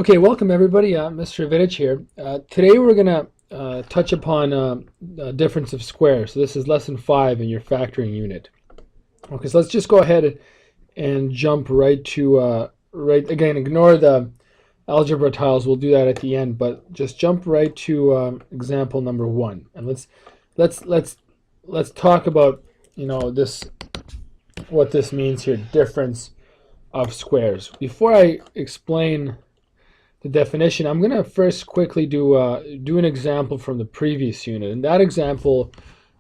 Okay, welcome everybody. Mr. Vidic here. Today we're going to touch upon difference of squares. So this is lesson 5 in your factoring unit. Okay, so let's just go ahead and jump right to again. Ignore the algebra tiles. We'll do that at the end, but just jump right to example number 1, and let's talk about this, what this means here. Difference of squares. Before I explain the definition, I'm going to first quickly do an example from the previous unit, and that example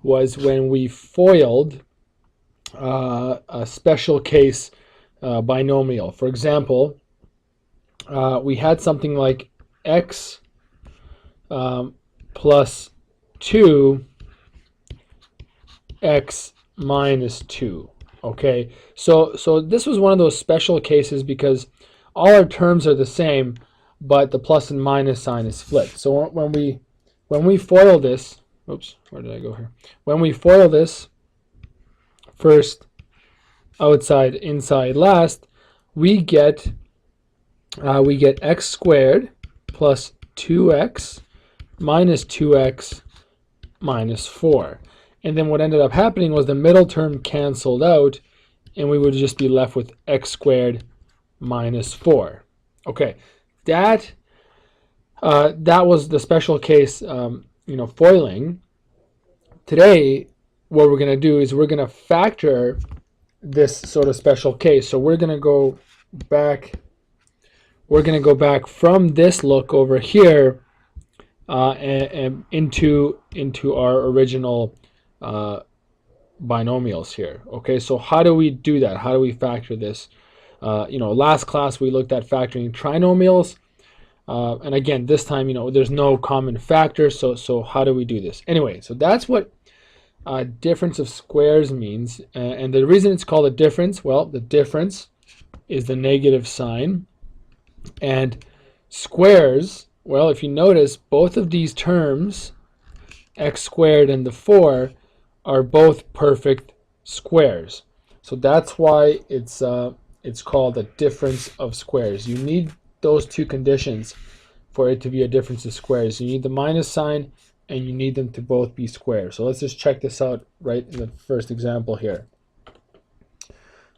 was when we FOILed a special case binomial. For example, we had something like x plus 2 x minus 2. Okay, so this was one of those special cases because all our terms are the same, but the plus and minus sign is flipped. So when we FOIL this, oops, where did I go here? When we FOIL this, first outside, inside, last, we get x squared plus 2x minus 2x minus 4. And then what ended up happening was the middle term canceled out, and we would just be left with x squared minus 4. Okay, that was the special case, FOILing. Today, what we're going to do is we're going to factor this sort of special case. So we're going to go back. We're going to go back from this look over here and into our original binomials here. Okay, so how do we do that? How do we factor this? Last class we looked at factoring trinomials, and again this time there's no common factor. So how do we do this? Anyway, so that's what difference of squares means, and the reason it's called a difference, well, the difference is the negative sign, and squares, well, if you notice, both of these terms, x squared and the 4, are both perfect squares. So that's why it's called a difference of squares. You need those two conditions for it to be a difference of squares. You need the minus sign, and you need them to both be squares. So let's just check this out right in the first example here.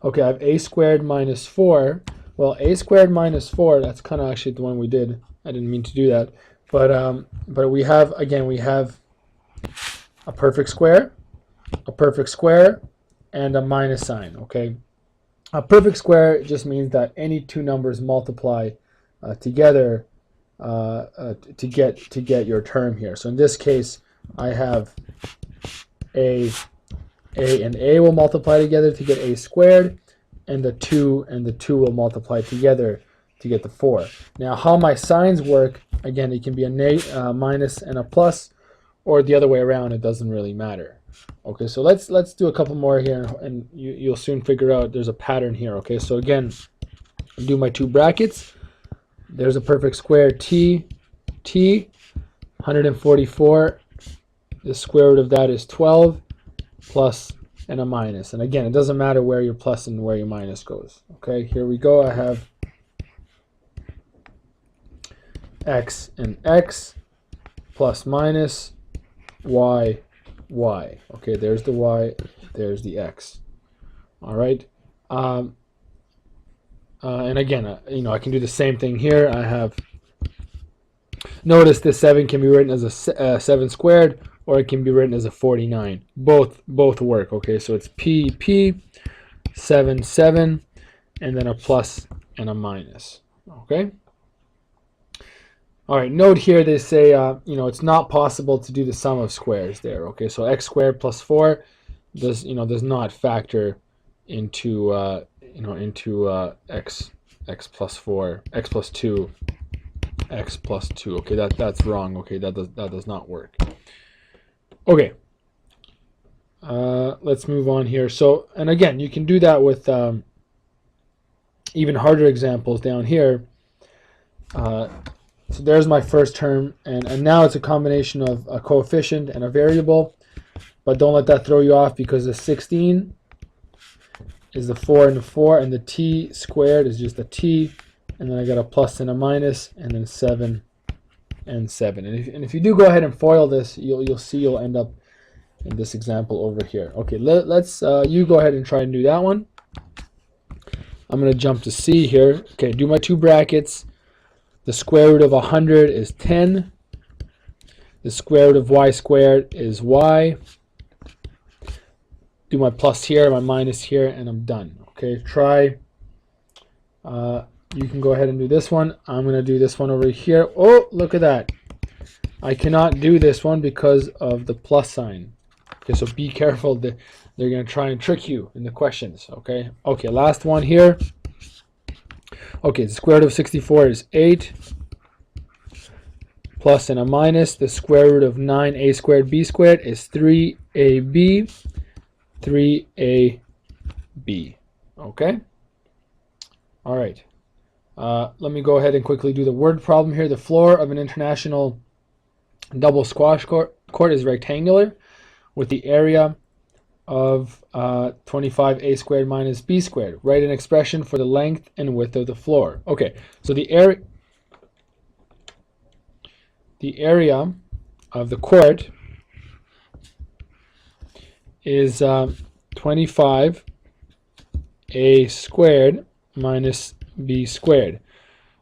Okay, I have a squared minus 4. Well, a squared minus 4, that's kind of actually the one we did. I didn't mean to do that. But we have a perfect square, and a minus sign. Okay, a perfect square just means that any two numbers multiply together to get your term here. So in this case, I have a and a will multiply together to get a squared, and the 2 will multiply together to get the 4. Now, how my signs work, again, it can be a minus and a plus, or the other way around. It doesn't really matter. Okay, so let's do a couple more here, and you'll soon figure out there's a pattern here. Okay, so again, do my two brackets. There's a perfect square, t 144. The square root of that is 12, plus and a minus. And again, it doesn't matter where your plus and where your minus goes. Okay, here we go. I have x and x plus minus y. Okay, there's the y, there's the x. All right, and again, I can do the same thing here. I have, notice this 7 can be written as a 7 squared, or it can be written as a 49. Both work. Okay, so it's p 7 7, and then a plus and a minus. Okay. All right, note here they say, it's not possible to do the sum of squares there. Okay, so x squared plus 4 does not factor into x plus 4, x plus 2, x plus 2. Okay, that's wrong. Okay, that does not work. Okay, let's move on here. So, and again, you can do that with even harder examples down here. So there's my first term, and now it's a combination of a coefficient and a variable, but don't let that throw you off, because the 16 is the 4 and the 4, and the t squared is just a t, and then I got a plus and a minus, and then 7 and 7. And if you do go ahead and FOIL this, you'll see you'll end up in this example over here. Okay, let's you go ahead and try and do that one. I'm going to jump to C here. Okay, do my two brackets. The square root of 100 is 10. The square root of y squared is y. Do my plus here, my minus here, and I'm done. Okay, try. You can go ahead and do this one. I'm going to do this one over here. Oh, look at that. I cannot do this one because of the plus sign. Okay, so be careful. They're going to try and trick you in the questions. Okay, last one here. Okay, the square root of 64 is 8. Plus and a minus. The square root of 9a squared b squared is 3ab. 3ab. Okay? All right. Let me go ahead and quickly do the word problem here. The floor of an international double squash court is rectangular with the area of 25a squared minus b squared. Write an expression for the length and width of the floor. Okay, so the area of the court is 25a squared minus b squared.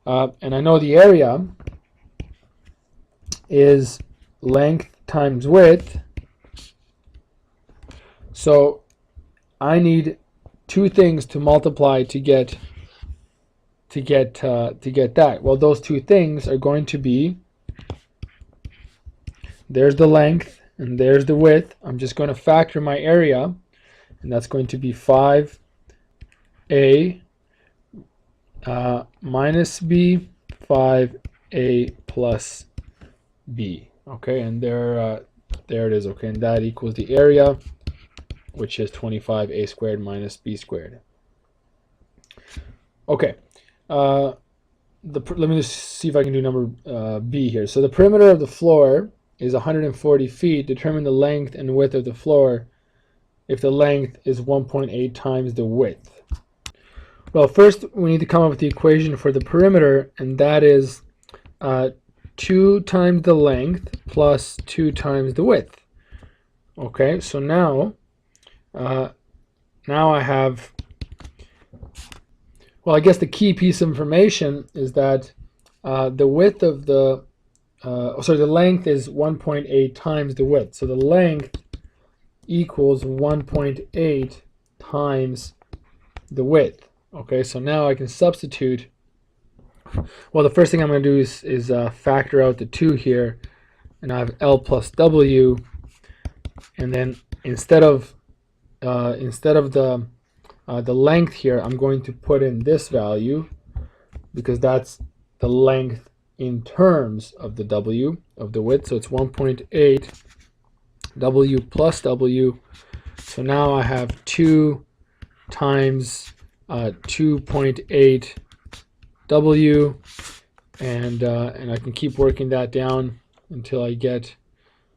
And I know the area is length times width. So I need two things to multiply to get that. Well, those two things are going to be, there's the length and there's the width. I'm just going to factor my area, and that's going to be 5a minus b, 5a plus b. Okay, and there it is. Okay, and that equals the area, which is 25a squared minus b squared. Okay, let me just see if I can do number B here. So the perimeter of the floor is 140 feet. Determine the length and width of the floor if the length is 1.8 times the width. Well, first we need to come up with the equation for the perimeter, and that is 2 times the length plus 2 times the width. Okay, so now I have, well, I guess the key piece of information is that the width of the, the length is 1.8 times the width. So the length equals 1.8 times the width. Okay, so now I can substitute. Well, the first thing I'm going to do is factor out the 2 here, and I have L plus W, and then instead of the length here, I'm going to put in this value because that's the length in terms of the W, of the width. So it's 1.8 W plus W. So now I have 2 times 2.8 W, and I can keep working that down until I get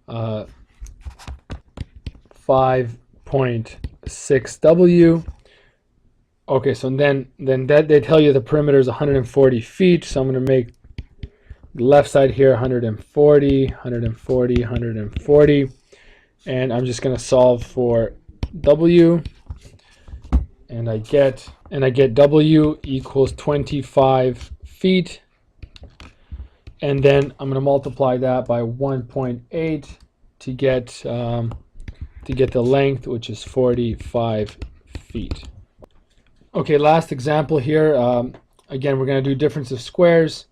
5.6 W. Okay, so then that they tell you the perimeter is 140 feet. So I'm going to make the left side here 140, 140, 140, and I'm just going to solve for W, and I get W equals 25 feet, and then I'm going to multiply that by 1.8 to get the length, which is 45 feet. Okay, last example here. Again, we're going to do difference of squares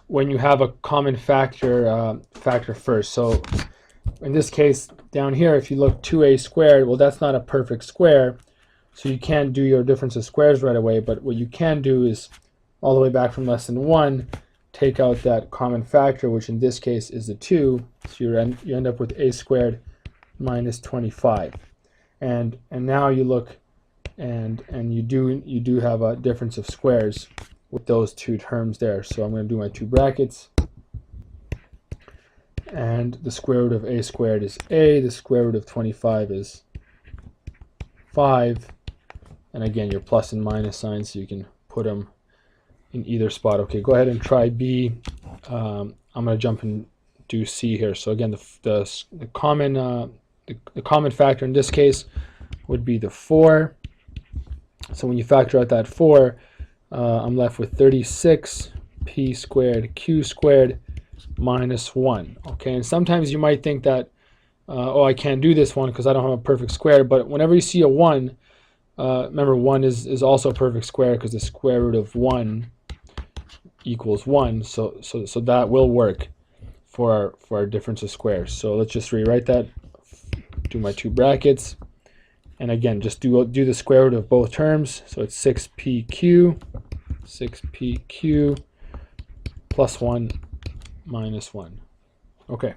when you have a common factor first. So in this case down here, if you look 2a squared, well, that's not a perfect square, so you can't do your difference of squares right away. But what you can do is all the way back from less than 1, take out that common factor, which in this case is the 2. So you end up with a squared minus 25. And now you look, and you do have a difference of squares with those two terms there. So I'm going to do my two brackets, and the square root of a squared is a, the square root of 25 is 5, and again your plus and minus signs, so you can put them in either spot. Okay, go ahead and try B. I'm going to jump and do C here. So again, the common factor in this case would be the 4. So when you factor out that 4, I'm left with 36 p squared q squared minus 1. Okay, and sometimes you might think that, oh, I can't do this one because I don't have a perfect square. But whenever you see a 1, remember 1 is also a perfect square because the square root of 1 equals 1. So that will work for our difference of squares. So let's just rewrite that. Do my 2 brackets. And again, just do the square root of both terms. So it's 6pq plus 1 minus 1. Okay.